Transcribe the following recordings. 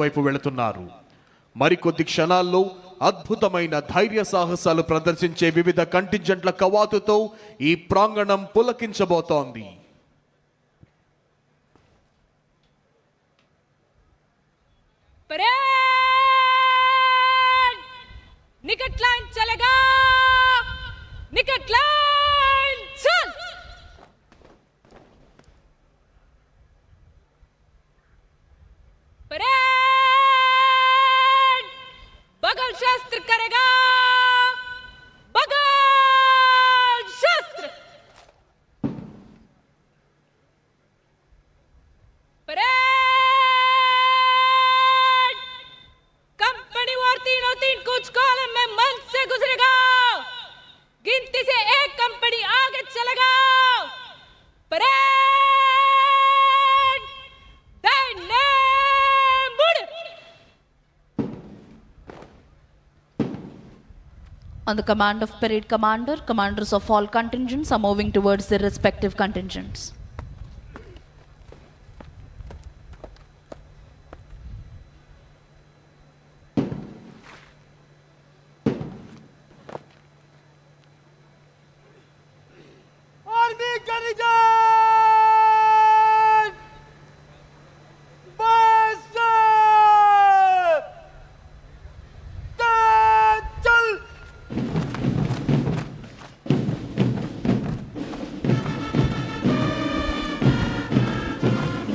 వైపు వెళుతున్నారు. మరికొద్ది క్షణాల్లో అద్భుతమైన ధైర్య సాహసాలు ప్రదర్శించే వివిధ కంటింజెంట్ల కవాతుతో ఈ ప్రాంగణం పులకించబోతోంది. निकट लाइन चलेगा, निकट लाइन चल। परेड बगल शस्त्र करेगा, बगल शस्त्र। परेड कंपनी वार 303 कुछ कॉलम में मंच से गुजरेगा, गिनती से एक कंपनी आगे चलेगा। परेड दाहिने मुड़। On the command of parade commander, commanders of all contingents are moving towards their respective contingents. Army contingent! Master! Chal!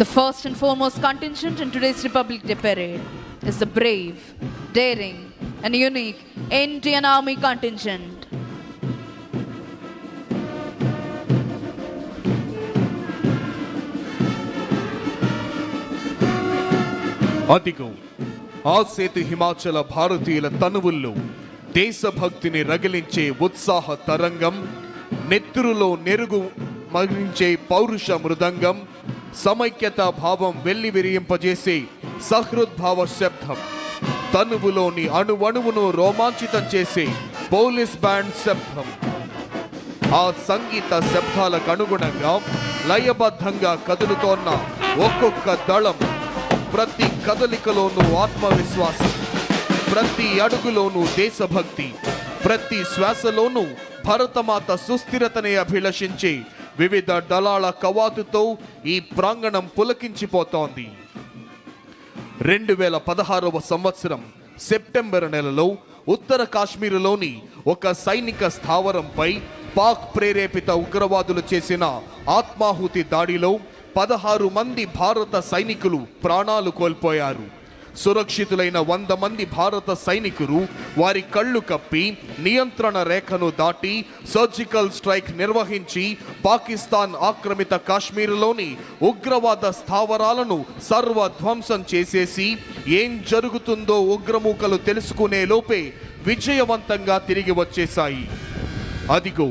The first and foremost contingent in today's Republic Day parade is the brave, daring, and unique Indian Army contingent. అదిగో ఆ సేతు హిమాచల భారతీయుల తనువుల్లో దేశభక్తిని రగిలించే ఉత్సాహ తరంగం, నెత్తురులో నెరుగు మగిలించే పౌరుష మృదంగం, సమైక్యతా భావం వెల్లివిరియింపజేసే సహృద్భావ శబ్దం, తనువులోని అణువణువును రోమాంచితం చేసే police band శబ్దం. ఆ సంగీత శబ్దాలకు అనుగుణంగా లయబద్ధంగా కదులుతోన్న ఒక్కొక్క దళం, ప్రతి కదలికలోనూ ఆత్మవిశ్వాసం, ప్రతి అడుగులోనూ దేశభక్తి, ప్రతి శ్వాసలోనూ భరతమాత సుస్థిరతని అభిలషించే వివిధ దళాల కవాతుతో ఈ ప్రాంగణం పులకించిపోతోంది. 2016వ సంవత్సరం సెప్టెంబర్ నెలలో ఉత్తర కాశ్మీరులోని ఒక సైనిక స్థావరంపై పాక్ ప్రేరేపిత ఉగ్రవాదులు చేసిన ఆత్మాహుతి దాడిలో 16 మంది భారత సైనికులు ప్రాణాలు కోల్పోయారు. సురక్షితులైన 100 మంది భారత సైనికులు వారి కళ్ళు కప్పి నియంత్రణ రేఖను దాటి సర్జికల్ స్ట్రైక్ నిర్వహించి పాకిస్తాన్ ఆక్రమిత కాశ్మీరులోని ఉగ్రవాద స్థావరాలను సర్వధ్వంసం చేసేసి ఏం జరుగుతుందో ఉగ్రమూకలు తెలుసుకునే లోపే విజయవంతంగా తిరిగి వచ్చేశాయి. అదిగో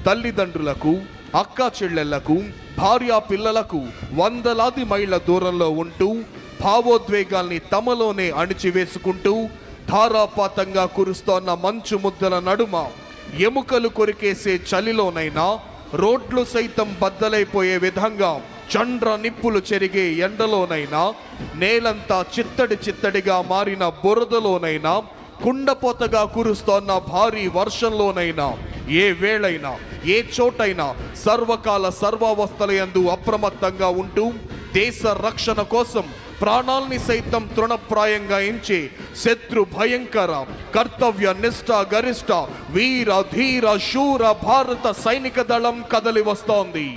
తల్లిదండ్రులకు, అక్కా చెల్లెళ్లకు, భార్యా పిల్లలకు వందలాది మైళ్ళ దూరంలో ఉంటూ భావోద్వేగాల్ని తమలోనే అణిచివేసుకుంటూ ధారాపాతంగా కురుస్తోన్న మంచు ముద్దల నడుమ ఎముకలు కొరికేసే చలిలోనైనా రోడ్లు సైతం బద్దలైపోయే విధంగా చండ్ర నిప్పులు చెరిగే ఎండలోనైనా, నేలంతా చిత్తడి చిత్తడిగా మారిన బురదలోనైనా, కుండపోతగా కురుస్తోన్న భారీ వర్షంలోనైనా, ఏ వేళైనా ఏ చోటైనా సర్వకాల సర్వావస్థలయందు అప్రమత్తంగా ఉంటూ దేశ రక్షణ కోసం ప్రాణాల్ని సైతం తృణప్రాయంగా ఎంచే శత్రు భయంకర కర్తవ్య నిష్ఠ గరిష్ట వీర ధీర శూర భారత సైనిక దళం కదలి వస్తోంది.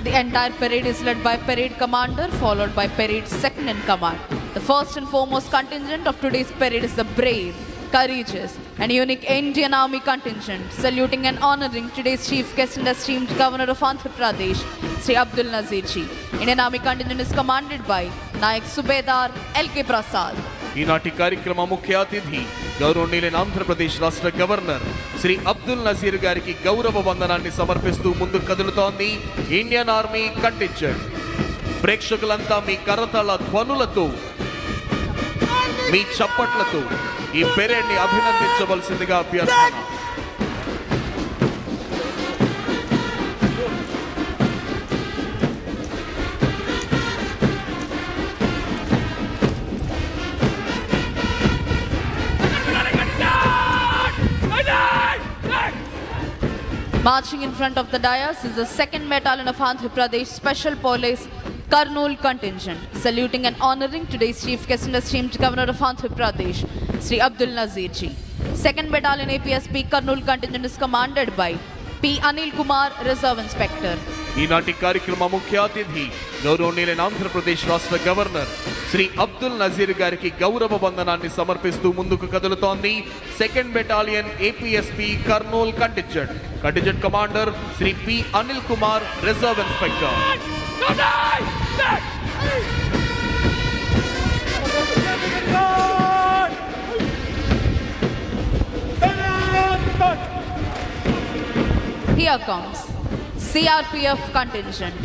The entire parade is led by parade commander, followed by parade second in command. The first and foremost contingent of today's parade is the brave, courageous, and unique Indian Army contingent, saluting and honoring today's chief guest and esteemed Governor of Andhra Pradesh, Sri Abdul Nazir Ji. Indian Army contingent is commanded by Nayak Subedar L.K. Prasad. ఈనాటి కార్యక్రమ ముఖ్య అతిథి గౌరవనీయులైన ఆంధ్రప్రదేశ్ రాష్ట్ర governor Shri Abdul Nazir గారికి గౌరవ వందనాన్ని సమర్పిస్తూ ముందుకు కదులుతోంది ఇండియన్ ఆర్మీ కంటింజెంట్. ప్రేక్షకులంతా మీ కరతాళ ధ్వనులతో, మీ చప్పట్లతో ఈ పెరేడ్ ని అభినందించవలసిందిగా అభ్యర్థన. Marching in front of the dais is the 2nd Battalion of Andhra Pradesh Special Police Kurnool contingent, saluting and honoring today's chief guest and esteemed Governor of Andhra Pradesh, Sri Abdul Nazir Ji. 2nd Battalion APSP Kurnool contingent is commanded by P. Anil Kumar, Reserve Inspector. ఈనాటి కార్యక్రమ ముఖ్య అతిథి గౌరవనీయులైన ఆంధ్రప్రదేశ్ రాష్ట్ర governor Shri Abdul Nazir గారికి గౌరవ వందనాన్ని సమర్పిస్తూ ముందుకు కదులుతోంది 2nd battalion APSP Kurnool contingent. Contingent commander Shri P Anil Kumar, reserve inspector. Here comes CRPF contingent,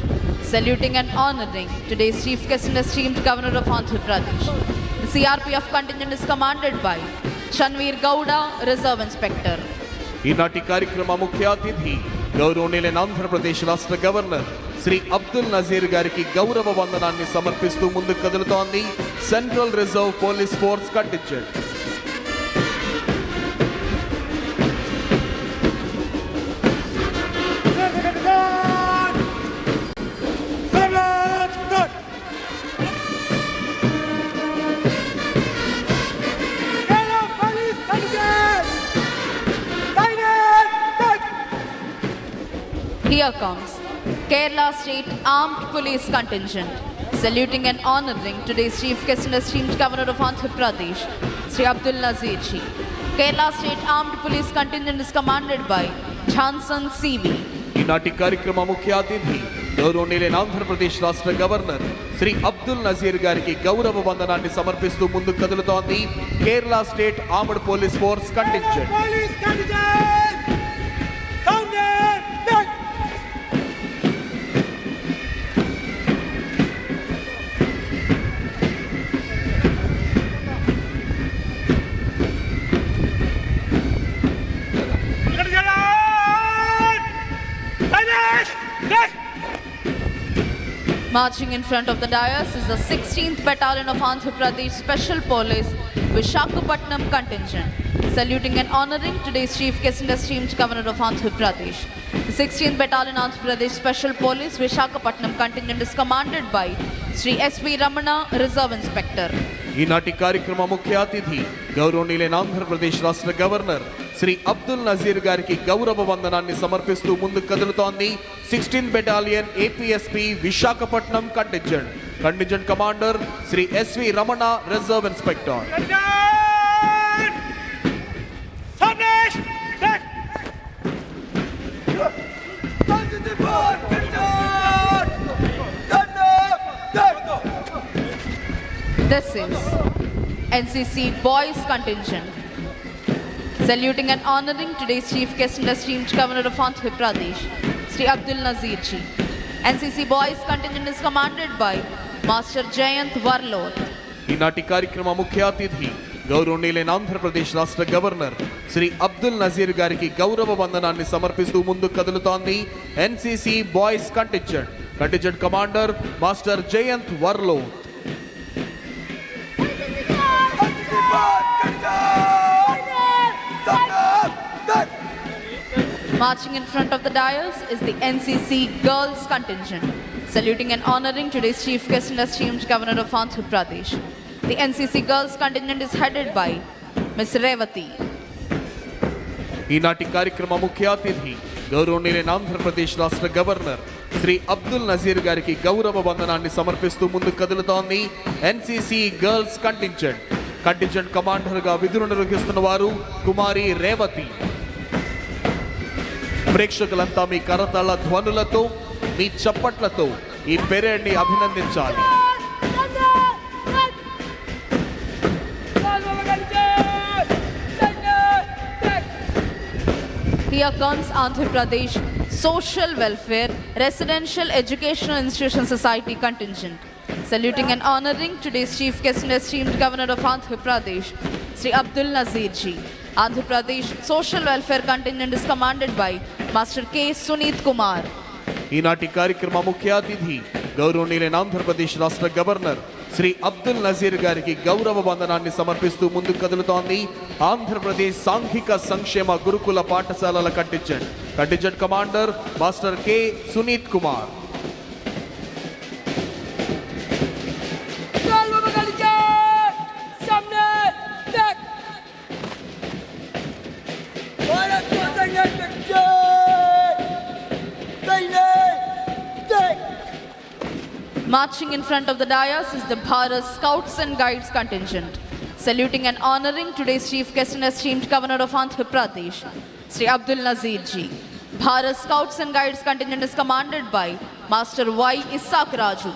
saluting and honoring today's chief guest and esteemed Governor of Andhra Pradesh. The CRPF contingent is commanded by Chanveer Gowda, Reserve Inspector. ఈనాటి కార్యక్రమ ముఖ్య అతిథి గౌరవనీయులైన ఆంధ్రప్రదేశ్ రాష్ట్ర governor Shri Abdul Nazir గారికి గౌరవ వందనాన్ని సమర్పిస్తూ ముందుకు కదులుతోంది central reserve police force contingent. Here comes Kerala State Armed Police contingent, saluting and honoring today's chief guest and esteemed Governor of Andhra Pradesh, Sri Abdul Nazir Ji. Kerala State Armed Police contingent is commanded by Johnson CV. ఈనాటి కార్యక్రమ ముఖ్య అతిథి గౌరవనీయులైన ఆంధ్రప్రదేశ్ రాష్ట్ర governor Shri Abdul Nazir గారికి గౌరవ వందనాన్ని సమర్పిస్తూ ముందుకు కదులుతోంది Kerala state armed police force contingent. Marching in front of the dais is the 16th Battalion of Andhra Pradesh Special Police Visakhapatnam contingent, saluting and honoring today's chief guest and esteemed Governor of Andhra Pradesh. The 16th Battalion Andhra Pradesh Special Police Visakhapatnam contingent is commanded by Sri S.V. Ramana, Reserve Inspector. ఈనాటి కార్యక్రమ ముఖ్య అతిథి గౌరవనీయులైన ఆంధ్రప్రదేశ్ రాష్ట్ర governor Shri Abdul Nazir గారికి గౌరవ వందనాన్ని సమర్పిస్తూ ముందుకు కదులుతోంది 16th battalion APSP Visakhapatnam contingent. Contingent commander Shri SV Ramana, reserve inspector. This is NCC Boys contingent, saluting and honoring today's chief guest and esteemed Governor of Andhra Pradesh, Sri Abdul Nazir Ji. NCC Boys contingent is commanded by Master Jayant Varloth. ఈనాటి కార్యక్రమ ముఖ్య అతిథి గౌరవనీయులైన ఆంధ్రప్రదేశ్ రాష్ట్ర governor Shri Abdul Nazir గారికి గౌరవ వందనాన్ని సమర్పిస్తూ ముందుకు కదులుతోంది NCC boys contingent. Contingent commander master Jayant Varlot. Marching in front of the dais is the NCC Girls contingent, saluting and honoring today's chief guest and esteemed Governor of Andhra Pradesh. The NCC Girls contingent is headed by Ms. Revati. ఈనాటి కార్యక్రమ ముఖ్య అతిథి గౌరవనీయులైన ఆంధ్రప్రదేశ్ రాష్ట్ర governor Shri Abdul Nazir గారికి గౌరవ వందనాన్ని సమర్పిస్తూ ముందుకు కదులుతోంది NCC girls contingent. Contingent commander గా విధులు నిర్వహిస్తున్న వారు కుమారి రేవతి. ప్రేక్షకులంతా మీ కరతాళ ధ్వనులతో మీ చప్పట్లతో ఈ పెరేడ్ ని అభినందించాలి. Here comes Andhra Pradesh Social Welfare Residential Educational Institution Society contingent. Saluting and honoring today's chief guest and esteemed Governor of Andhra Pradesh, Sri Abdul Nazir Ji. Andhra Pradesh Social Welfare contingent is commanded by Master K. Suneet Kumar. ఈనాటి కార్యక్రమ ముఖ్య అతిథి గౌరవనీయులైన ఆంధ్రప్రదేశ్ రాష్ట్ర governor Shri Abdul Nazir గారికి గౌరవ వందనాన్ని సమర్పిస్తూ ముందుకు కదులుతోంది ఆంధ్రప్రదేశ్ సాంఘిక సంక్షేమ గురుకుల పాఠశాలల contingent commander master K Sunith Kumar. Marching in front of the dais is the Bharat Scouts and Guides contingent. Saluting and honoring today's chief guest and esteemed Governor of Andhra Pradesh, Sri Abdul Nazir Ji. Bharat Scouts and Guides contingent is commanded by Master Y. Isaac Raju.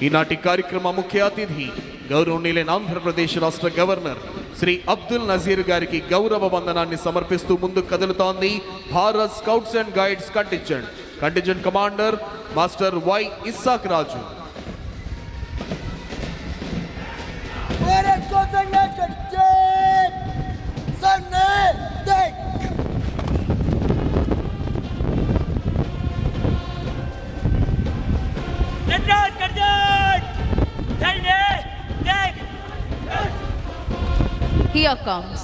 ఈనాటి కార్యక్రమ ముఖ్య అతిథి గౌరవనీయులైన ఆంధ్రప్రదేశ్ రాష్ట్ర governor Shri Abdul Nazir గారికి గౌరవ వందనాన్ని సమర్పిస్తూ ముందుకు కదులుతోంది Bharat scouts and guides contingent commander master Y Isaac Raju. Here comes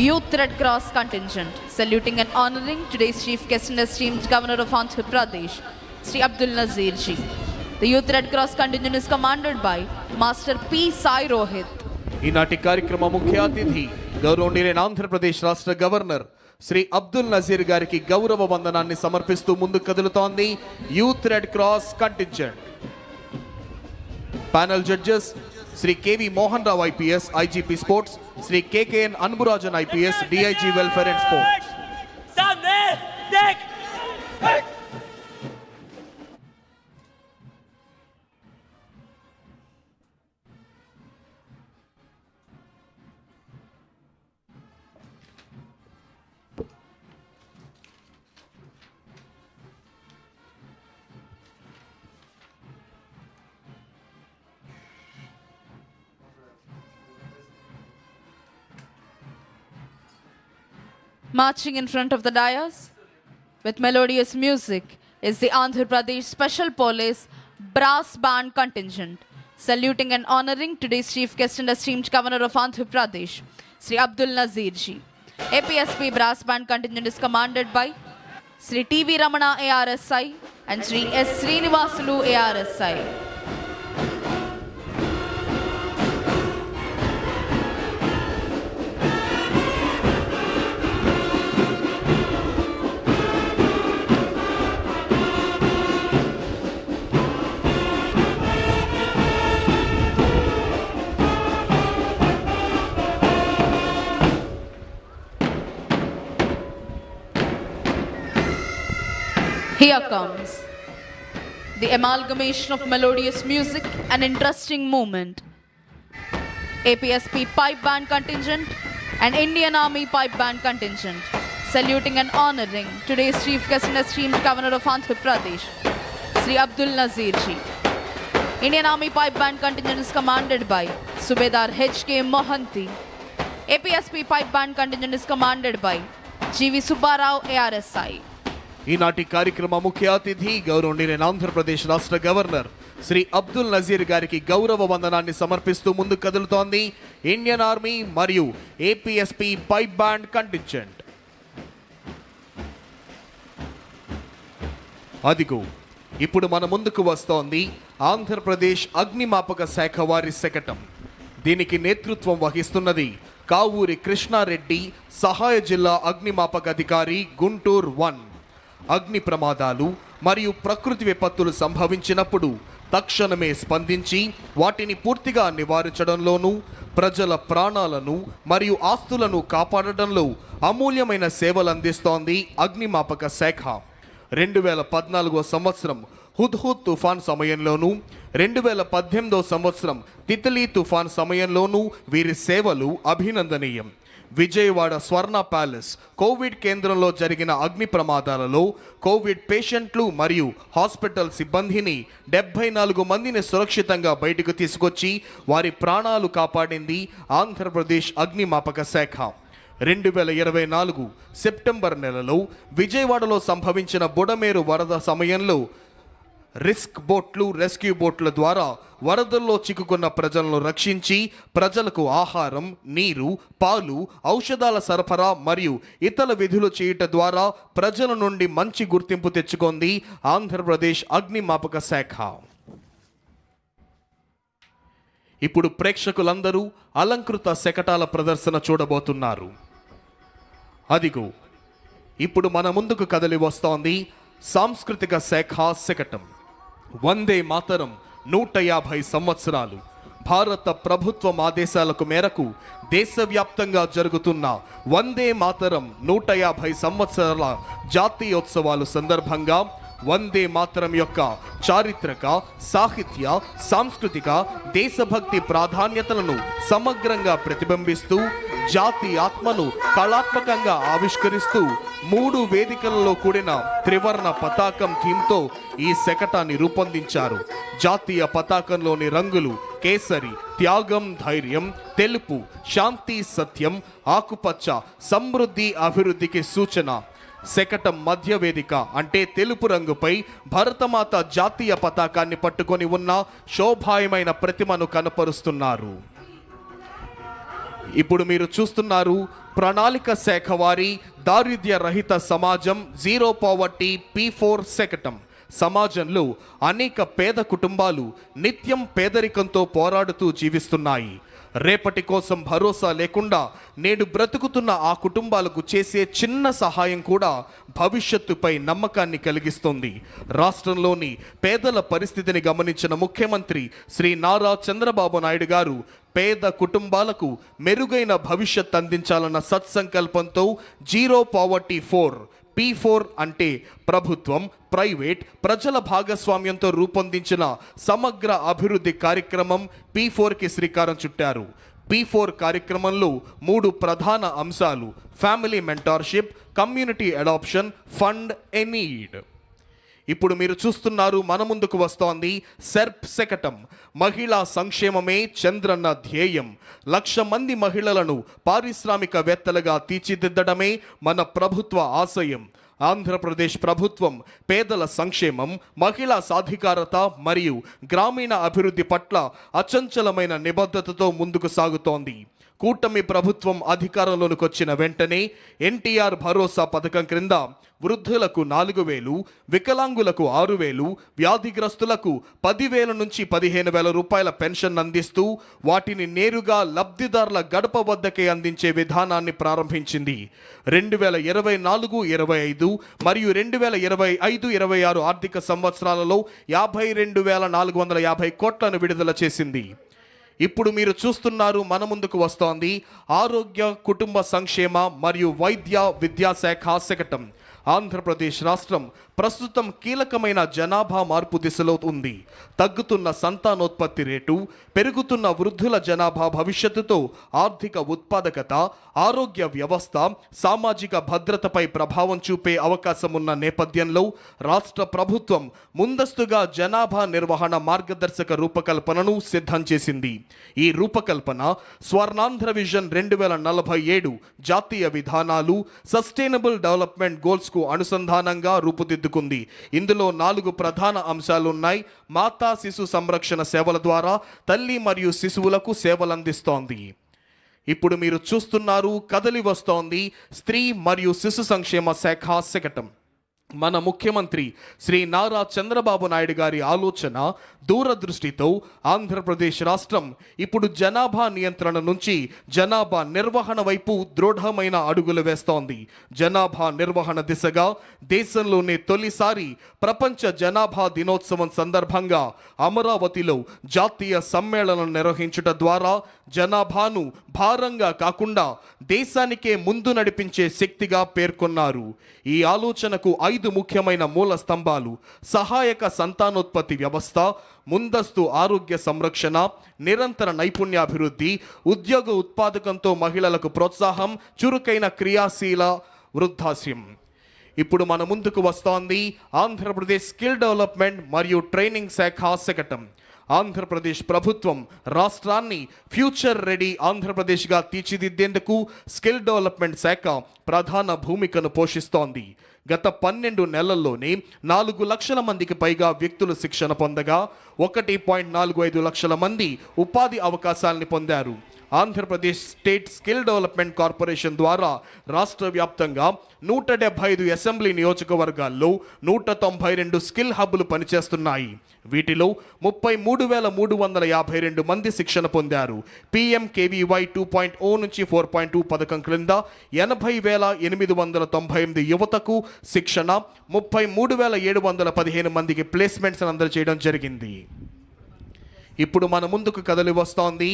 Youth Red Cross contingent, saluting and honoring today's chief guest and esteemed Governor of Andhra Pradesh, Sri Abdul Nazir Ji. The Youth Red Cross contingent is commanded by Master P. Sai Rohit. ఈనాటి కార్యక్రమ ముఖ్య అతిథి గౌరవనీయులైన ఆంధ్రప్రదేశ్ రాష్ట్ర governor Shri Abdul Nazir గారికి గౌరవ వందనాన్ని సమర్పిస్తూ ముందుకు కదులుతోంది youth red cross contingent. Panel judges Shri KV Mohan Rao IPS IGP sports, Shri KKN Anburajan IPS DIG welfare and sports. Marching in front of the dais with melodious music is the Andhra Pradesh Special Police Brass Band contingent, saluting and honoring today's chief guest and esteemed Governor of Andhra Pradesh, Sri Abdul Nazir Ji. APSP Brass Band contingent is commanded by Sri TV Ramana ARSI and Sri S. Srinivasulu ARSI. Here comes the amalgamation of melodious music and interesting movement. APSP Pipe Band contingent and Indian Army Pipe Band contingent, saluting and honoring today's chief guest and esteemed Governor of Andhra Pradesh, Sri Abdul Nazir Ji. Indian Army Pipe Band contingent is commanded by Subedar H.K. Mohanty. APSP Pipe Band contingent is commanded by G.V. Subbarao ARSI. ఈనాటి కార్యక్రమ ముఖ్య అతిథి గౌరవనీయులైన ఆంధ్రప్రదేశ్ రాష్ట్ర governor Shri Abdul Nazir గారికి గౌరవ వందనాన్ని సమర్పిస్తూ ముందుకు కదులుతోంది ఇండియన్ ఆర్మీ మరియు ఏపీఎస్పీ పైప్ బ్యాండ్ కంటింజెంట్. అదిగో ఇప్పుడు మన ముందుకు వస్తోంది ఆంధ్రప్రదేశ్ అగ్నిమాపక శాఖ వారి శకటం. దీనికి నేతృత్వం వహిస్తున్నది కావూరి కృష్ణారెడ్డి, సహాయ జిల్లా అగ్నిమాపక అధికారి, గుంటూరు 1. అగ్ని ప్రమాదాలు మరియు ప్రకృతి విపత్తులు సంభవించినప్పుడు తక్షణమే స్పందించి వాటిని పూర్తిగా నివారించడంలోనూ ప్రజల ప్రాణాలను మరియు ఆస్తులను కాపాడడంలో అమూల్యమైన సేవలు అందిస్తోంది అగ్నిమాపక శాఖ. 2014 సంవత్సరం హుద్హుద్ తుఫాన్ సమయంలోనూ 2018 సంవత్సరం తిత్లీ తుఫాన్ సమయంలోనూ వీరి సేవలు అభినందనీయం. విజయవాడ స్వర్ణ ప్యాలెస్ కోవిడ్ కేంద్రంలో జరిగిన అగ్ని ప్రమాదాలలో కోవిడ్ పేషెంట్లు మరియు హాస్పిటల్ సిబ్బందిని 74 మందిని సురక్షితంగా బయటకు తీసుకొచ్చి వారి ప్రాణాలు కాపాడింది ఆంధ్రప్రదేశ్ అగ్నిమాపక శాఖ. 2024 సెప్టెంబర్ నెలలో విజయవాడలో సంభవించిన బుడమేరు వరద సమయంలో రిస్క్ బోట్లు, రెస్క్యూ బోట్ల ద్వారా వరదల్లో చిక్కుకున్న ప్రజలను రక్షించి ప్రజలకు ఆహారం, నీరు, పాలు, ఔషధాల సరఫరా మరియు ఇతర విధులు చేయటం ద్వారా ప్రజల నుండి మంచి గుర్తింపు తెచ్చుకుంది ఆంధ్రప్రదేశ్ అగ్నిమాపక శాఖ. ఇప్పుడు ప్రేక్షకులందరూ అలంకృత శకటాల ప్రదర్శన చూడబోతున్నారు. అదిగో ఇప్పుడు మన ముందుకు కదలి వస్తోంది సాంస్కృతిక శాఖ శకటం. వందే మాతరం 150 సంవత్సరాలు. భారత ప్రభుత్వం ఆదేశాలకు మేరకు దేశవ్యాప్తంగా జరుగుతున్న వందే మాతరం 150 సంవత్సరాల జాతీయోత్సవాలు సందర్భంగా వందే మాతరం యొక్క చారిత్రక, సాహిత్య, సాంస్కృతిక, దేశభక్తి ప్రాధాన్యతలను సమగ్రంగా ప్రతిబింబిస్తూ జాతి ఆత్మను కళాత్మకంగా ఆవిష్కరిస్తూ 3 వేదికలలో కూడిన త్రివర్ణ పతాకం థీమ్తో ఈ శకటాన్ని రూపొందించారు. జాతీయ పతాకంలోని రంగులు కేసరి, త్యాగం, ధైర్యం, తెలుపు, శాంతి, సత్యం, ఆకుపచ్చ, సమృద్ధి, అభివృద్ధికి సూచన. శకటం మధ్య వేదిక అంటే తెలుపు రంగుపై భరతమాత జాతీయ పతాకాన్ని పట్టుకొని ఉన్న శోభాయమైన ప్రతిమను కనపరుస్తున్నారు. ఇప్పుడు మీరు చూస్తున్నారు ప్రణాళిక శాఖ వారి దారిద్ర్య రహిత సమాజం జీరో పావర్టీ P4 శకటం. సమాజంలో అనేక పేద కుటుంబాలు నిత్యం పేదరికంతో పోరాడుతూ జీవిస్తున్నాయి. రేపటి కోసం భరోసా లేకుండా నేడు బ్రతుకుతున్న ఆ కుటుంబాలకు చేసే చిన్న సహాయం కూడా భవిష్యత్తుపై నమ్మకాన్ని కలిగిస్తుంది. రాష్ట్రంలోని పేదల పరిస్థితిని గమనించిన ముఖ్యమంత్రి శ్రీ నారా చంద్రబాబు నాయుడు గారు పేద కుటుంబాలకు మెరుగైన భవిష్యత్ అందించాలన్న సత్సంకల్పంతో జీరో పావర్టీ P4 అంటే ప్రభుత్వం, ప్రైవేట్, ప్రజల భాగస్వామ్యంతో రూపొందించిన సమగ్ర అభివృద్ధి కార్యక్రమం P4కి శ్రీకారం చుట్టారు. P4 కార్యక్రమంలో 3 ప్రధాన అంశాలు: family mentorship, community adoption, fund a need. ఇప్పుడు మీరు చూస్తున్నారు మన ముందుకు వస్తోంది సెర్ప్ శకటం. మహిళా సంక్షేమమే చంద్రన్న ధ్యేయం. 1,00,000 మంది మహిళలను పారిశ్రామికవేత్తలుగా తీర్చిదిద్దడమే మన ప్రభుత్వ ఆశయం. ఆంధ్రప్రదేశ్ ప్రభుత్వం పేదల సంక్షేమం, మహిళా సాధికారత మరియు గ్రామీణ అభివృద్ధి పట్ల అచంచలమైన నిబద్ధతతో ముందుకు సాగుతోంది. కూటమి ప్రభుత్వం అధికారంలోకి వచ్చిన వెంటనే ఎన్టీఆర్ భరోసా పథకం క్రింద వృద్ధులకు 4,000, వికలాంగులకు 6,000, వ్యాధిగ్రస్తులకు 10,000 నుంచి 15,000 రూపాయల పెన్షన్ అందిస్తూ వాటిని నేరుగా లబ్ధిదారుల గడప వద్దకే అందించే విధానాన్ని ప్రారంభించింది. 2024-25 మరియు 2025-26 ఆర్థిక సంవత్సరాలలో 52,450 కోట్లను విడుదల చేసింది. ఇప్పుడు మీరు చూస్తున్నారు మన ముందుకు వస్తోంది ఆరోగ్య, కుటుంబ సంక్షేమ మరియు వైద్య విద్యాశాఖ శకటం. ఆంధ్రప్రదేశ్ రాష్ట్రం ప్రస్తుతం కీలకమైన జనాభా మార్పు దిశలో ఉంది. తగ్గుతున్న సంతానోత్పత్తి రేటు, పెరుగుతున్న వృద్ధుల జనాభా భవిష్యత్తుతో ఆర్థిక ఉత్పాదకత, ఆరోగ్య వ్యవస్థ, సామాజిక భద్రతపై ప్రభావం చూపే అవకాశం ఉన్న నేపథ్యంలో రాష్ట్ర ప్రభుత్వం ముందస్తుగా జనాభా నిర్వహణ మార్గదర్శక రూపకల్పనను సిద్ధం చేసింది. ఈ రూపకల్పన స్వర్ణాంధ్ర విజన్ 2047 జాతీయ విధానాలు, సస్టైనబుల్ డెవలప్మెంట్ గోల్స్ కు అనుసంధానంగా రూపుదిద్దుకుంది. ఇందులో 4 ప్రధాన అంశాలున్నాయి. మాతా శిశు సంరక్షణ సేవల ద్వారా తల్లి మరియు శిశువులకు సేవలందిస్తోంది. ఇప్పుడు మీరు చూస్తున్నారు కదలి వస్తోంది స్త్రీ మరియు శిశు సంక్షేమ శాఖ శకటం. మన ముఖ్యమంత్రి శ్రీ నారా చంద్రబాబు నాయుడు గారి ఆలోచన దూరదృష్టితో ఆంధ్రప్రదేశ్ రాష్ట్రం ఇప్పుడు జనాభా నియంత్రణ నుంచి జనాభా నిర్వహణ వైపు దృఢమైన అడుగులు వేస్తోంది. జనాభా నిర్వహణ దిశగా దేశంలోనే తొలిసారి ప్రపంచ జనాభా దినోత్సవం సందర్భంగా అమరావతిలో జాతీయ సమ్మేళనం నిర్వహించుట ద్వారా జనాభాను భారంగా కాకుండా దేశానికే ముందు నడిపించే శక్తిగా పేర్కొన్నారు. ఈ ఆలోచనకు 5 ముఖ్యమైన మూల స్తంభాలు: సహాయక సంతానోత్పత్తి వ్యవస్థ, ముందస్తు ఆరోగ్య సంరక్షణ, నిరంతర నైపుణ్యాభివృద్ధి, ఉద్యోగ ఉత్పాదకంతో మహిళలకు ప్రోత్సాహం, చురుకైన క్రియాశీల వృద్ధాశ్యం. ఇప్పుడు మన ముందుకు వస్తోంది ఆంధ్రప్రదేశ్ స్కిల్ డెవలప్మెంట్ మరియు ట్రైనింగ్ శాఖ శకటం. ఆంధ్రప్రదేశ్ ప్రభుత్వం రాష్ట్రాన్ని ఫ్యూచర్ రెడీ ఆంధ్రప్రదేశ్గా తీర్చిదిద్దేందుకు స్కిల్ డెవలప్మెంట్ శాఖ ప్రధాన భూమికను పోషిస్తోంది. గత 12 నెలల్లోనే 4 లక్షల మందికి పైగా వ్యక్తులు శిక్షణ పొందగా 1.45 లక్షల మంది ఉపాధి అవకాశాలని పొందారు. Andhra Pradesh state skill development corporation ద్వారా రాష్ట్ర వ్యాప్తంగా 175 అసెంబ్లీ నియోజకవర్గాల్లో 192 స్కిల్ హబ్లు పనిచేస్తున్నాయి. వీటిలో 33,352 మంది శిక్షణ పొందారు. PMKVY 2.0 నుంచి 4.2 పథకం క్రింద 80,898 యువతకు శిక్షణ, 33,715 మందికి ప్లేస్మెంట్స్ అందజేయడం జరిగింది. ఇప్పుడు మన ముందుకు కదలి వస్తోంది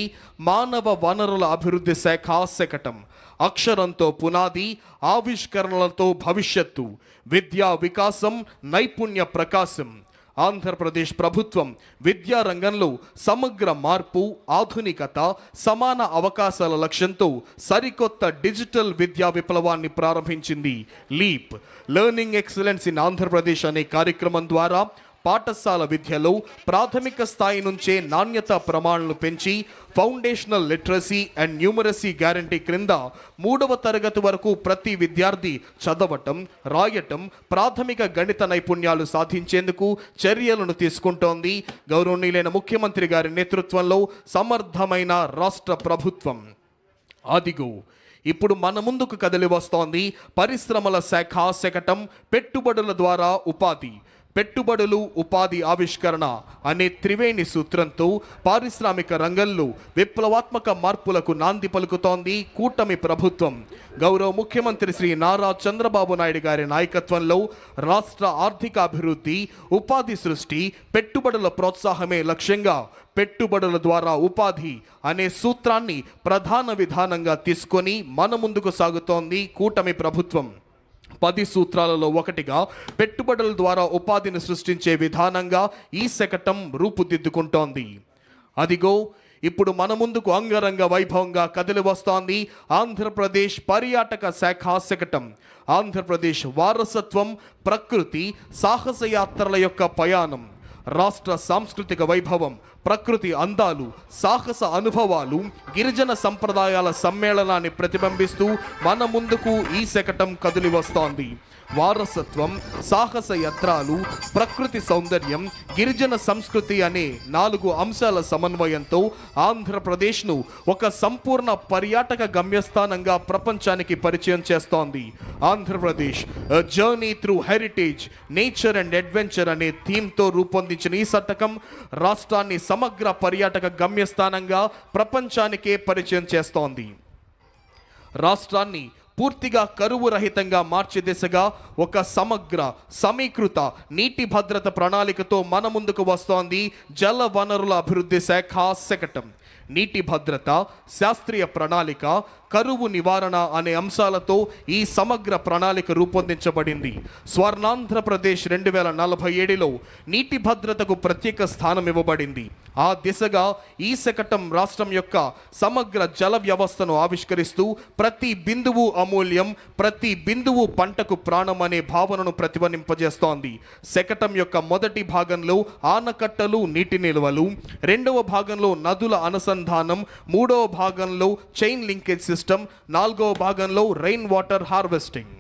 మానవ వనరుల అభివృద్ధి శాఖ శకటం. అక్షరంతో పునాది, ఆవిష్కరణలతో భవిష్యత్తు, విద్యా వికాసం, నైపుణ్య ప్రకాశం. ఆంధ్రప్రదేశ్ ప్రభుత్వం విద్యా రంగంలో సమగ్ర మార్పు, ఆధునికత, సమాన అవకాశాల లక్ష్యంతో సరికొత్త డిజిటల్ విద్యా విప్లవాన్ని ప్రారంభించింది. Leap learning excellence in Andhra Pradesh అనే కార్యక్రమం ద్వారా పాఠశాల విద్యలో ప్రాథమిక స్థాయి నుంచే నాణ్యత ప్రమాణాలను పెంచి foundational literacy and numeracy guarantee క్రింద 3వ తరగతి వరకు ప్రతి విద్యార్థి చదవటం, రాయటం, ప్రాథమిక గణిత నైపుణ్యాలు సాధించేందుకు చర్యలను తీసుకుంటోంది గౌరవనీయులైన ముఖ్యమంత్రి గారి నేతృత్వంలో సమర్థమైన రాష్ట్ర ప్రభుత్వం. అదిగో ఇప్పుడు మన ముందుకు కదిలి వస్తోంది పరిశ్రమల శాఖ శకటం. పెట్టుబడుల ద్వారా ఉపాధి, పెట్టుబడులు, ఉపాధి ఆవిష్కరణ అనే త్రివేణి సూత్రంతో పారిశ్రామిక రంగంలో విప్లవాత్మక మార్పులకు నాంది పలుకుతోంది కూటమి ప్రభుత్వం. గౌరవ ముఖ్యమంత్రి శ్రీ నారా చంద్రబాబు నాయుడు గారి నాయకత్వంలో రాష్ట్ర ఆర్థిక అభివృద్ధి, ఉపాధి సృష్టి, పెట్టుబడుల ప్రోత్సాహమే లక్ష్యంగా పెట్టుబడుల ద్వారా ఉపాధి అనే సూత్రాన్ని ప్రధాన విధానంగా తీసుకొని మన ముందుకు సాగుతోంది కూటమి ప్రభుత్వం. 10 సూత్రాలలో ఒకటిగా పెట్టుబడుల ద్వారా ఉపాధిని సృష్టించే విధానంగా ఈ శకటం రూపుదిద్దుకుంటోంది. అదిగో ఇప్పుడు మన ముందుకు అంగరంగ వైభవంగా కదిలి వస్తోంది ఆంధ్రప్రదేశ్ పర్యాటక శాఖ శకటం. ఆంధ్రప్రదేశ్ వారసత్వం, ప్రకృతి, సాహసయాత్రల యొక్క పయాణం, రాష్ట్ర సాంస్కృతిక వైభవం, ప్రకృతి అందాలు, సాహస అనుభవాలు, గిరిజన సంప్రదాయాల సమ్మేళనాన్ని ప్రతిబింబిస్తూ మన ముందుకు ఈ శకటం కదిలి వస్తోంది. వారసత్వం, సాహస యాత్రలు, ప్రకృతి సౌందర్యం, గిరిజన సంస్కృతి అనే 4 అంశాల సమన్వయంతో ఆంధ్రప్రదేశ్ను ఒక సంపూర్ణ పర్యాటక గమ్యస్థానంగా ప్రపంచానికి పరిచయం చేస్తోంది. Andhra Pradesh journey through heritage, nature and adventure అనే థీమ్తో రూపొందించిన ఈ శతకం రాష్ట్రాన్ని సమగ్ర పర్యాటక గమ్యస్థానంగా ప్రపంచానికే పరిచయం చేస్తోంది. రాష్ట్రాన్ని పూర్తిగా కరువు రహితంగా మార్చే దిశగా ఒక సమగ్ర సమీకృత నీటి భద్రత ప్రణాళికతో మన ముందుకు వస్తోంది జల వనరుల అభివృద్ధి శాఖ శకటం. నీటి భద్రత, శాస్త్రీయ ప్రణాళిక, కరువు నివారణ అనే అంశాలతో ఈ సమగ్ర ప్రణాళిక రూపొందించబడింది. స్వర్ణాంధ్రప్రదేశ్ 2047లో నీటి భద్రతకు ప్రత్యేక స్థానం ఇవ్వబడింది. ఆ దిశగా ఈ శకటం రాష్ట్రం యొక్క సమగ్ర జల వ్యవస్థను ఆవిష్కరిస్తూ ప్రతి బిందువు అమూల్యం, ప్రతి బిందువు పంటకు ప్రాణం అనే భావనను ప్రతిధ్వనింపజేస్తోంది. శకటం యొక్క మొదటి భాగంలో ఆనకట్టలు, నీటి నిల్వలు, 2వ భాగంలో నదుల అనుసంధానం, 3వ భాగంలో చైన్ లింకేజ్ సిస్టమ్, 4వ భాగంలో రెయిన్ వాటర్ హార్వెస్టింగ్.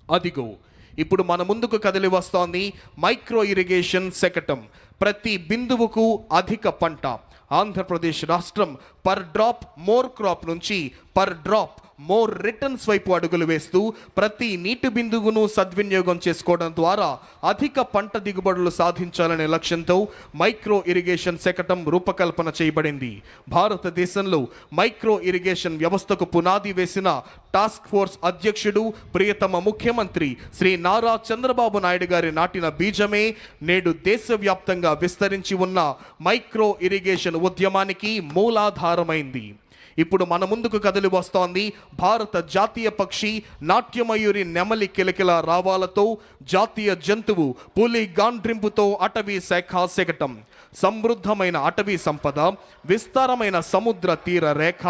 అదిగో ఇప్పుడు మన ముందుకు కదిలి వస్తోంది మైక్రో ఇరిగేషన్ శకటం. ప్రతి బిందువుకు అధిక పంట. ఆంధ్రప్రదేశ్ రాష్ట్రం పర్ డ్రాప్ మోర్ క్రాప్ నుంచి పర్ డ్రాప్ మోర్ రిటర్న్స్ వైపు అడుగులు వేస్తూ ప్రతి నీటి బిందువును సద్వినియోగం చేసుకోవడం ద్వారా అధిక పంట దిగుబడులు సాధించాలనే లక్ష్యంతో మైక్రో ఇరిగేషన్ శకటం రూపకల్పన చేయబడింది. భారతదేశంలో మైక్రో ఇరిగేషన్ వ్యవస్థకు పునాది వేసిన టాస్క్ ఫోర్స్ అధ్యక్షుడు ప్రియతమ ముఖ్యమంత్రి శ్రీ నారా చంద్రబాబు నాయుడు గారి నాటిన బీజమే నేడు దేశవ్యాప్తంగా విస్తరించి ఉన్న మైక్రో ఇరిగేషన్ ఉద్యమానికి మూలాధారమైంది. ఇప్పుడు మన ముందుకు కదిలి వస్తోంది భారత జాతీయ పక్షి నాట్యమయూరి నెమలి కిలకిల రావాలతో, జాతీయ జంతువు పులి గాండ్రింపుతో అటవీ శాఖ శకటం. సమృద్ధమైన అటవీ సంపద, విస్తారమైన సముద్ర తీర రేఖ,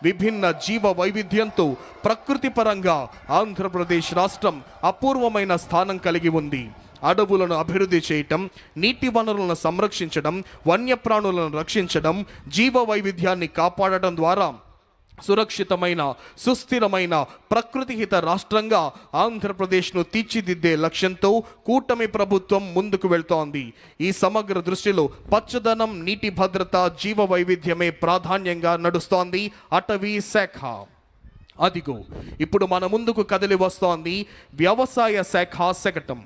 విభిన్న జీవ వైవిధ్యంతో ప్రకృతి పరంగా ఆంధ్రప్రదేశ్ రాష్ట్రం అపూర్వమైన స్థానం కలిగి ఉంది. అడవులను అభివృద్ధి చేయటం, నీటి వనరులను సంరక్షించడం, వన్యప్రాణులను రక్షించడం, జీవ వైవిధ్యాన్ని కాపాడటం ద్వారా సురక్షితమైన సుస్థిరమైన ప్రకృతిహిత రాష్ట్రంగా ఆంధ్రప్రదేశ్ను తీర్చిదిద్దే లక్ష్యంతో కూటమి ప్రభుత్వం ముందుకు వెళ్తోంది. ఈ సమగ్ర దృష్టిలో పచ్చదనం, నీటి భద్రత, జీవ వైవిధ్యమే ప్రాధాన్యంగా నడుస్తోంది అటవీ శాఖ. అదిగో ఇప్పుడు మన ముందుకు కదిలి వస్తోంది వ్యవసాయ శాఖ శకటం.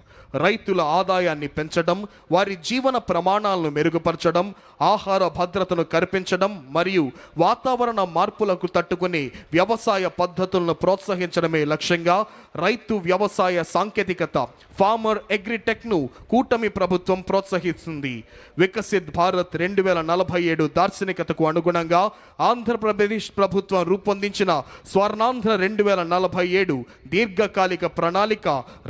రైతుల ఆదాయాన్ని పెంచడం, వారి జీవన ప్రమాణాలను మెరుగుపరచడం, ఆహార భద్రతను కల్పించడం మరియు వాతావరణ మార్పులకు తట్టుకునే వ్యవసాయ పద్ధతులను ప్రోత్సహించడమే లక్ష్యంగా రైతు వ్యవసాయ సాంకేతికత ఫార్మర్ అగ్రిటెక్ను కూటమి ప్రభుత్వం ప్రోత్సహిస్తుంది. వికసిత్ భారత్ 2047 దార్శనికతకు అనుగుణంగా ఆంధ్రప్రదేశ్ ప్రభుత్వం రూపొందించిన స్వర్ణాంధ్ర 2047 దీర్ఘకాలిక ప్రణాళిక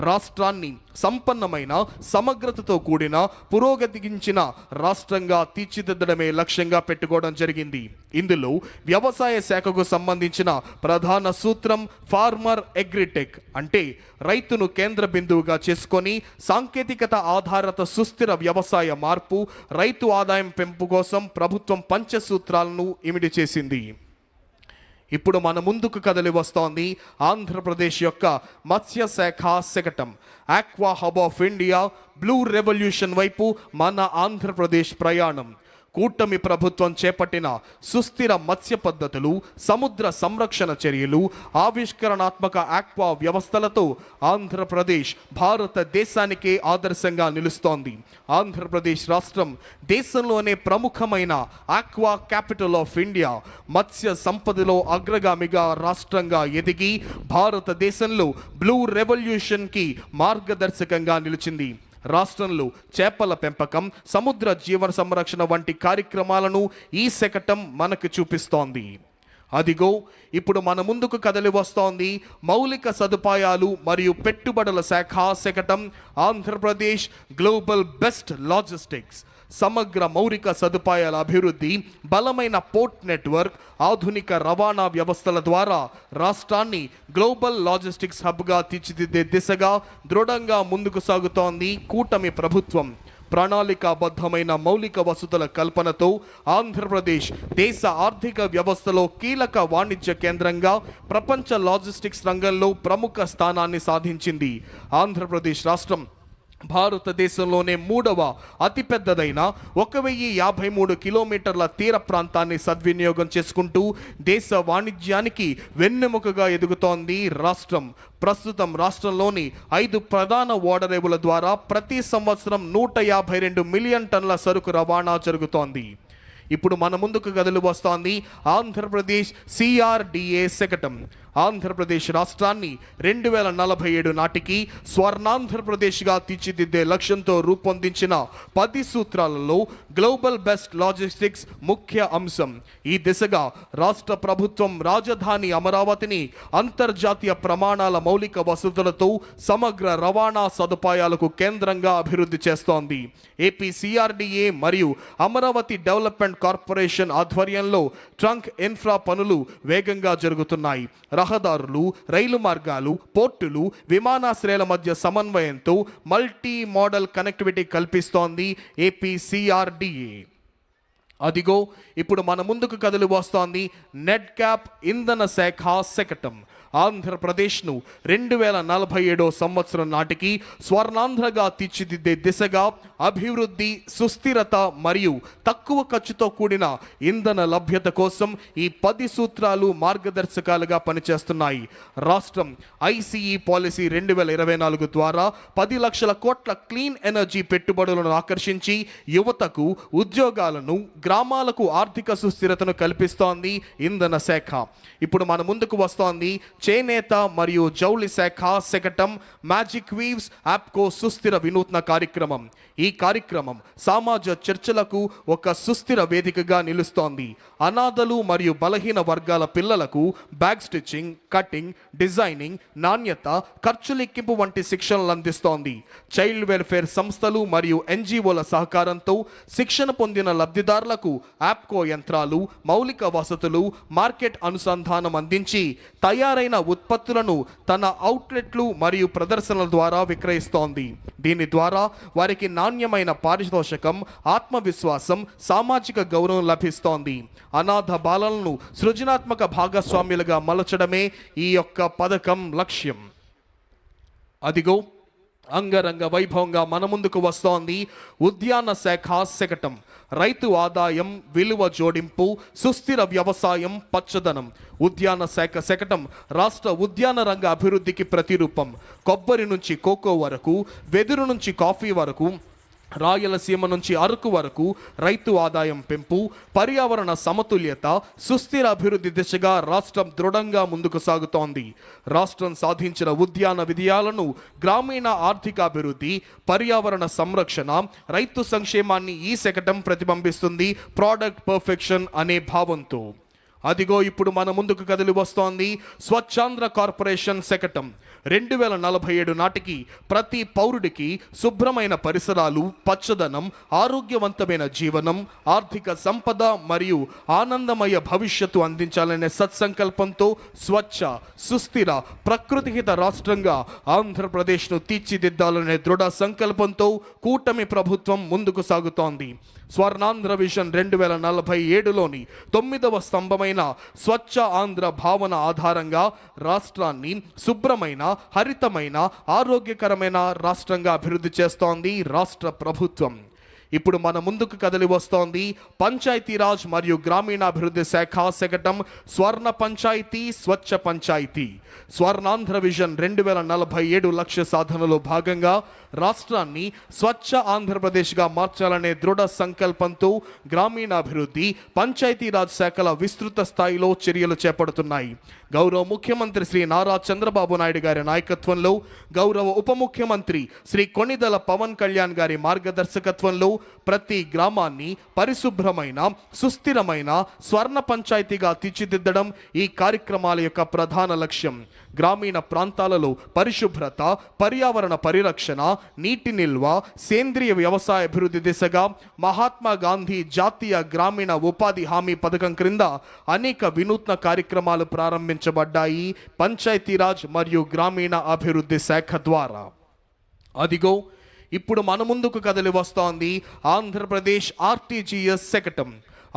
రాష్ట్రాన్ని సంపన్నమైన సమగ్రతతో కూడిన పురోగతించిన రాష్ట్రంగా తీర్చిదిద్దడమే లక్ష్యంగా పెట్టుకోవడం జరిగింది. ఇందులో వ్యవసాయ శాఖకు సంబంధించిన ప్రధాన సూత్రం ఫార్మర్ అగ్రిటెక్, అంటే రైతును కేంద్ర బిందువుగా చేసుకొని సాంకేతికత ఆధారిత సుస్థిర వ్యవసాయ మార్పు, రైతు ఆదాయం పెంపు కోసం ప్రభుత్వం పంచసూత్రాలను ఇమిడి చేసింది. ఇప్పుడు మన ముందుకు కదిలి వస్తోంది ఆంధ్రప్రదేశ్ యొక్క మత్స్య శాఖ శకటం. Aqua hub of India, blue revolution వైపు మన ఆంధ్రప్రదేశ్ ప్రయాణం. కూటమి ప్రభుత్వం చేపట్టిన సుస్థిర మత్స్య పద్ధతులు, సముద్ర సంరక్షణ చర్యలు, ఆవిష్కరణాత్మక ఆక్వా వ్యవస్థలతో ఆంధ్రప్రదేశ్ భారతదేశానికే ఆదర్శంగా నిలుస్తోంది. ఆంధ్రప్రదేశ్ రాష్ట్రం దేశంలోనే ప్రముఖమైన ఆక్వా క్యాపిటల్ ఆఫ్ ఇండియా, మత్స్య సంపదలో అగ్రగామిగా రాష్ట్రంగా ఎదిగి భారతదేశంలో బ్లూ రెవల్యూషన్కి మార్గదర్శకంగా నిలిచింది. రాష్ట్రంలో చేపల పెంపకం, సముద్ర జీవన సంరక్షణ వంటి కార్యక్రమాలను ఈ శకటం మనకు చూపిస్తోంది. అదిగో ఇప్పుడు మన ముందుకు కదిలి వస్తోంది మౌలిక సదుపాయాలు మరియు పెట్టుబడుల శాఖ శకటం. Andhra Pradesh global best logistics. సమగ్ర మౌలిక సదుపాయాల అభివృద్ధి, బలమైన పోర్ట్ నెట్వర్క్, ఆధునిక రవాణా వ్యవస్థల ద్వారా రాష్ట్రాన్ని గ్లోబల్ లాజిస్టిక్స్ హబ్గా తీర్చిదిద్దే దిశగా దృఢంగా ముందుకు సాగుతోంది కూటమి ప్రభుత్వం. ప్రణాళికాబద్ధమైన మౌలిక వసతుల కల్పనతో ఆంధ్రప్రదేశ్ దేశ ఆర్థిక వ్యవస్థలో కీలక వాణిజ్య కేంద్రంగా ప్రపంచ లాజిస్టిక్స్ రంగంలో ప్రముఖ స్థానాన్ని సాధించింది. ఆంధ్రప్రదేశ్ రాష్ట్రం భారతదేశంలోనే 3వ అతిపెద్దదైన 1053 కిలోమీటర్ల తీర ప్రాంతాన్ని సద్వినియోగం చేసుకుంటూ దేశ వాణిజ్యానికి వెన్నెముకగా ఎదుగుతోంది రాష్ట్రం. ప్రస్తుతం రాష్ట్రంలోని 5 ప్రధాన ఓడరేవుల ద్వారా ప్రతి సంవత్సరం 152 మిలియన్ టన్నుల సరుకు రవాణా జరుగుతోంది. ఇప్పుడు మన ముందుకు కదిలి వస్తోంది ఆంధ్రప్రదేశ్ CRDA శకటం. ఆంధ్రప్రదేశ్ రాష్ట్రాన్ని 2047 నాటికి స్వర్ణాంధ్రప్రదేశ్గా తీర్చిదిద్దే లక్ష్యంతో రూపొందించిన 10 సూత్రాలలో గ్లోబల్ బెస్ట్ లాజిస్టిక్స్ ముఖ్య అంశం. ఈ దిశగా రాష్ట్ర ప్రభుత్వం రాజధాని అమరావతిని అంతర్జాతీయ ప్రమాణాల మౌలిక వసతులతో సమగ్ర రవాణా సదుపాయాలకు కేంద్రంగా అభివృద్ధి చేస్తోంది. ఏపీ CRDA మరియు అమరావతి డెవలప్మెంట్ కార్పొరేషన్ ఆధ్వర్యంలో ట్రంక్ ఇన్ఫ్రా పనులు వేగంగా జరుగుతున్నాయి. రహదారులు, రైలు మార్గాలు, పోర్టులు, విమానాశ్రయాల మధ్య సమన్వయంతో మల్టీ మోడల్ కనెక్టివిటీ కల్పిస్తోంది ఏపీ CRDA. అదిగో ఇప్పుడు మన ముందుకు కదిలి వస్తోంది నెడ్ క్యాప్ ఇంధన శాఖ శకటం. ఆంధ్రప్రదేశ్ను 2047 సంవత్సరం నాటికి స్వర్ణాంధ్రగా తీర్చిదిద్దే దిశగా అభివృద్ధి, సుస్థిరత మరియు తక్కువ ఖర్చుతో కూడిన ఇంధన లభ్యత కోసం ఈ 10 సూత్రాలు మార్గదర్శకాలుగా పనిచేస్తున్నాయి. రాష్ట్రం ఐసీఈ పాలసీ 2024 ద్వారా 10 లక్షల కోట్ల క్లీన్ ఎనర్జీ పెట్టుబడులను ఆకర్షించి యువతకు ఉద్యోగాలను, గ్రామాలకు ఆర్థిక సుస్థిరతను కల్పిస్తోంది ఇంధన శాఖ. ఇప్పుడు మన ముందుకు వస్తోంది చేనేత మరియు జౌళి శాఖ శకటం మ్యాజిక్ వీవ్స్ యాప్కో సుస్థిర వినూత్న కార్యక్రమం. ఈ కార్యక్రమం సమాజ చర్చలకు ఒక సుస్థిర వేదికగా నిలుస్తోంది. అనాథలు మరియు బలహీన వర్గాల పిల్లలకు బ్యాగ్ స్టిచ్చింగ్, కటింగ్, డిజైనింగ్, నాణ్యత, ఖర్చు లెక్కింపు వంటి శిక్షణలు అందిస్తోంది. చైల్డ్ వెల్ఫేర్ సంస్థలు మరియు ఎన్జిఓల సహకారంతో శిక్షణ పొందిన లబ్ధిదారులకు యాప్కో యంత్రాలు, మౌలిక వసతులు, మార్కెట్ అనుసంధానం అందించి తయారైన ఉత్పత్తులను తన అవుట్లెట్లు మరియు ప్రదర్శనల ద్వారా విక్రయిస్తోంది. దీని ద్వారా వారికి నాణ్యమైన పారితోషికం, ఆత్మవిశ్వాసం, సామాజిక గౌరవం లభిస్తోంది. అనాథ బాలలను సృజనాత్మక భాగస్వామ్యులుగా మలచడమే ఈ యొక్క పథకం లక్ష్యం. అదిగో అంగరంగ వైభవంగా మన ముందుకు వస్తోంది ఉద్యాన శాఖ శకటం. రైతు ఆదాయం, విలువ జోడింపు, సుస్థిర వ్యవసాయం, పచ్చదనం. ఉద్యాన శాఖ శకటం రాష్ట్ర ఉద్యాన రంగ అభివృద్ధికి ప్రతిరూపం. కొబ్బరి నుంచి కోకో వరకు, వెదురు నుంచి కాఫీ వరకు, రాయలసీమ నుంచి అరకు వరకు రైతు ఆదాయం పెంపు, పర్యావరణ సమతుల్యత, సుస్థిర అభివృద్ధి దిశగా రాష్ట్రం దృఢంగా ముందుకు సాగుతోంది. రాష్ట్రం సాధించిన ఉద్యాన విజయాలను గ్రామీణ ఆర్థికాభివృద్ధి, పర్యావరణ సంరక్షణ, రైతు సంక్షేమాన్ని ఈ శకటం ప్రతిబింబిస్తుంది. ప్రోడక్ట్ పర్ఫెక్షన్ అనే భావంతో. అదిగో ఇప్పుడు మన ముందుకు కదిలి వస్తోంది స్వచ్ఛాంధ్ర కార్పొరేషన్ శకటం. 2047 నాటికి ప్రతి పౌరుడికి శుభ్రమైన పరిసరాలు, పచ్చదనం, ఆరోగ్యవంతమైన జీవనం, ఆర్థిక సంపద మరియు ఆనందమయ భవిష్యత్తు అందించాలనే సత్సంకల్పంతో స్వచ్ఛ, సుస్థిర, ప్రకృతిహిత రాష్ట్రంగా ఆంధ్రప్రదేశ్ను తీర్చిదిద్దాలనే దృఢ సంకల్పంతో కూటమి ప్రభుత్వం ముందుకు సాగుతోంది. స్వర్ణాంధ్ర విజన్ 2047లోని 9వ స్తంభమైన స్వచ్ఛ ఆంధ్ర భావన ఆధారంగా రాష్ట్రాన్ని శుభ్రమైన, హరితమైన, ఆరోగ్యకరమైన రాష్ట్రంగా అభివృద్ధి చేస్తోంది రాష్ట్ర ప్రభుత్వం. ఇప్పుడు మన ముందుకు కదిలి వస్తోంది పంచాయతీరాజ్ మరియు గ్రామీణాభివృద్ధి శాఖ శకటం స్వర్ణ పంచాయతీ, స్వచ్ఛ పంచాయతీ. స్వర్ణాంధ్ర విజన్ 2047 లక్ష్య సాధనలో భాగంగా రాష్ట్రాన్ని స్వచ్ఛ ఆంధ్రప్రదేశ్గా మార్చాలనే దృఢ సంకల్పంతో గ్రామీణాభివృద్ధి, పంచాయతీరాజ్ శాఖల విస్తృత స్థాయిలో చర్యలు చేపడుతున్నాయి. గౌరవ ముఖ్యమంత్రి శ్రీ నారా చంద్రబాబు నాయుడు గారి నాయకత్వంలో, గౌరవ ఉప ముఖ్యమంత్రి శ్రీ కొణిదెల పవన్ కళ్యాణ్ గారి మార్గదర్శకత్వంలో ప్రతి గ్రామాన్ని పరిశుభ్రమైన, సుస్థిరమైన స్వర్ణ పంచాయతీగా తీర్చిదిద్దడం ఈ కార్యక్రమాల యొక్క ప్రధాన లక్ష్యం. గ్రామీణ ప్రాంతాలలో పరిశుభ్రత, పర్యావరణ పరిరక్షణ, నీటి నిల్వ, సేంద్రియ వ్యవసాయ అభివృద్ధి దిశగా మహాత్మా గాంధీ జాతీయ గ్రామీణ ఉపాధి హామీ పథకం క్రింద అనేక వినూత్న కార్యక్రమాలు ప్రారంభించబడ్డాయి పంచాయతీరాజ్ మరియు గ్రామీణ అభివృద్ధి శాఖ ద్వారా. అదిగో ఇప్పుడు మన ముందుకు కదిలి వస్తోంది ఆంధ్రప్రదేశ్ ఆర్టీజీఎస్ శకటం.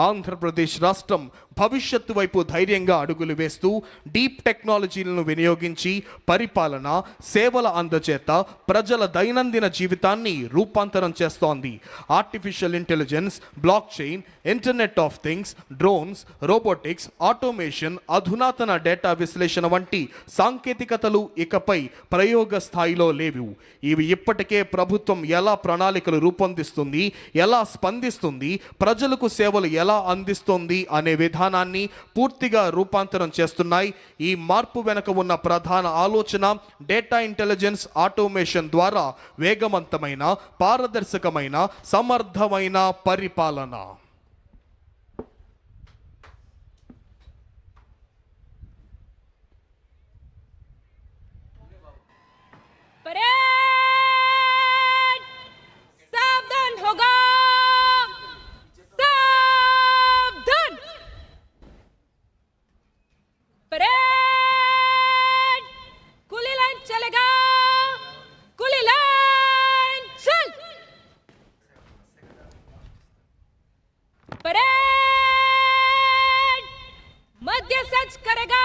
ఆంధ్రప్రదేశ్ రాష్ట్రం భవిష్యత్తు వైపు ధైర్యంగా అడుగులు వేస్తూ డీప్ టెక్నాలజీలను వినియోగించి పరిపాలన, సేవల అందచేత ప్రజల దైనందిన జీవితాన్ని రూపాంతరం చేస్తోంది. Artificial intelligence, block chain, internet of things, drones, robotics, automation, అధునాతన డేటా విశ్లేషణ వంటి సాంకేతికతలు ఇకపై ప్రయోగ స్థాయిలో లేవు. ఇవి ఇప్పటికే ప్రభుత్వం ఎలా ప్రణాళికలు రూపొందిస్తుంది, ఎలా స్పందిస్తుంది, ప్రజలకు సేవలు ఎలా అందిస్తుంది అనే విధానాన్ని పూర్తిగా రూపాంతరం చేస్తున్నాయి. ఈ మార్పు వెనుక ఉన్న ప్రధాన ఆలోచన డేటా ఇంటెలిజెన్స్, ఆటోమేషన్ ద్వారా వేగవంతమైన, పారదర్శకమైన, సమర్థమైన పరిపాలన. सावधान होगा, परेड कुली लाइन चलेगा, कुली लाइन चल, परेड मध्य सच करेगा,